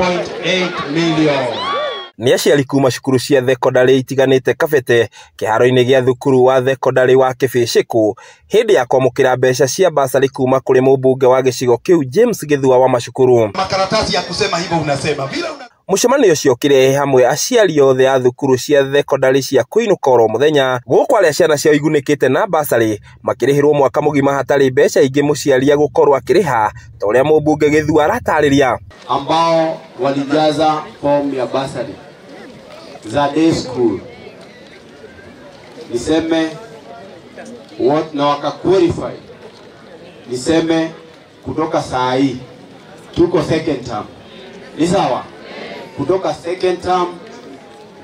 0.8 million. Ni aciari kuma cukuru cia thekondarĩ itiganĩte Kabete kĩharo-inĩ gĩa thukuru wa thekondarĩ wa Kĩbĩcĩku hĩndĩ ya kwamũkĩra mbeca cia basarĩ kuma kũrĩ mũmbunge wa gĩcigo kĩu James Gĩthua wa Macukuru. Makaratasi ya kusema hivyo unasema bila Mũcemanio ũcio ũkĩrehe hamwe aciari othe a thukuru cia thekondarĩ cia kũinũka oro mũthenya gũkũ arĩa ciana ciao igunĩkĩte na basarĩ makĩrĩhĩrwo mwaka mũgima hatarĩ mbeca ingĩ mũciari gũkorwo akĩrĩha ta ũrĩa mũmbunge Gĩthua aratarĩria. Ambao walijaza form ya basarĩ za day school niseme what na waka qualify niseme kutoka saa hii tuko second term ni sawa, kutoka second term,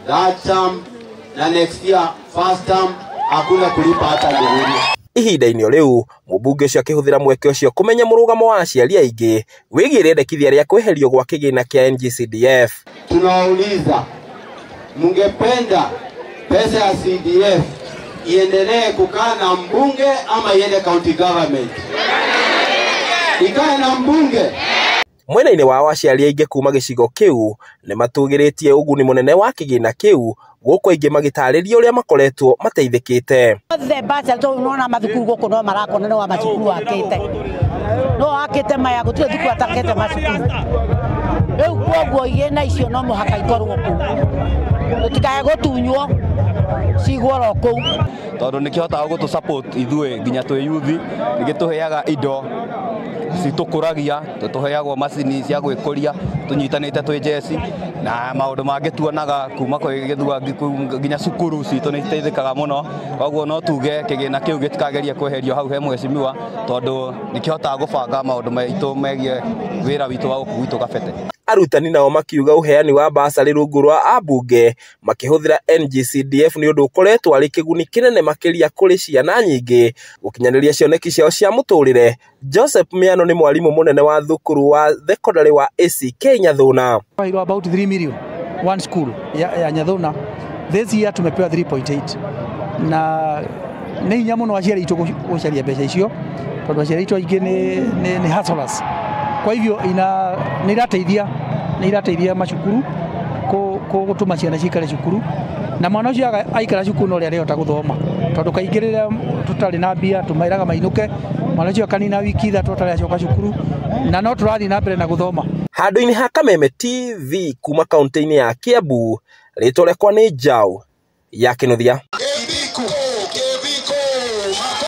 third term na next year first term hakuna kulipa hata ngururi. Ihinda-inĩ rĩu mũmbunge ũcio akĩhũthĩra mweke ũcio kũmenya mũrũgamo wa aciari aingĩ wĩgiĩ rĩendekithia rĩa kweherio gwa kĩgĩna kĩa NG-CDF. Tunawauliza, mungependa pesa ya CDF iendelee kukaa na mbunge ama iende county government? Ikae na mbunge. Mwena-inĩ wao aciari aingĩ kuma gĩcigo kĩu nĩ matũgĩrĩtie ũguni mũnene wa kĩgĩna kĩu gũkũ aingĩ magĩtarĩria ũrĩa makoretwo mateithĩkĩte. Othe basarĩ tũnona mathukuru gũkũ no marakona no macukuru akĩte. No akĩte maya gũtirĩ thukuru atakĩte macukuru. Rĩu kwoguo igĩna icio no mũhaka ikorwo kũu. Tũtikae gũtunywo cigwo ro kũu. Tondũ nĩkĩhotaga gũtũ support ithuĩ nginya twĩ yuthi, nĩgĩtũheaga indo citũkũragia, tũtũheagwo macini cia gwĩkũria, tũnyitanĩte twĩ jeci na maũndũ mangĩ tuonaga kuma kwĩ Gĩthua nginya cukuru citũ nĩ iteithĩkaga mũno. Koguo no tuge kĩgĩna kĩu gĩtikageria kweherio hau he mheshimiwa tondũ nĩkĩhotaga gũbanga maũndũ maitũ megiĩ wĩra witũ wa gũkũ gwitũ Kabete. Arutani nao makiuga uheani wa basarĩ rungu rwa ambunge makĩhũthĩra NG-CDF nĩ ũndũ ũkoretwo arĩ kĩguni kĩnene makĩria kũrĩ ciana nyingĩ gũkinyanĩria cioneki ciao cia mũtũrĩre. Joseph Miano nĩ mwarimũ mũnene wa thukuru wa thekondarĩ wa ACK Nyathũna. About 3 million one school ya Nyathũna. This year tumepewa 3.8 na nĩ hinya mũno aciari itũ gũcaria mbeca icio tondũ aciari itũ aingĩ nĩ hustlers. Kwa hivyo nĩ irateithia macukuru gũtũma ciana cikare cukuru na mwana ũcio aikara cukuru no rĩrĩa arĩhota gũthoma tondũ kaingĩ rĩrĩa tũtarĩ na mbia tũmairaga mainũke, mwana ũcio akanina wiki ithatũ atarĩ acoka cukuru na no tũrathiĩ na mbere na gũthoma. Handũ-inĩ ha Kameme TV kuma kaunti-inĩ ya Kiambu, rĩtwa rĩakwa nĩ Njaũ ya Kĩnuthia.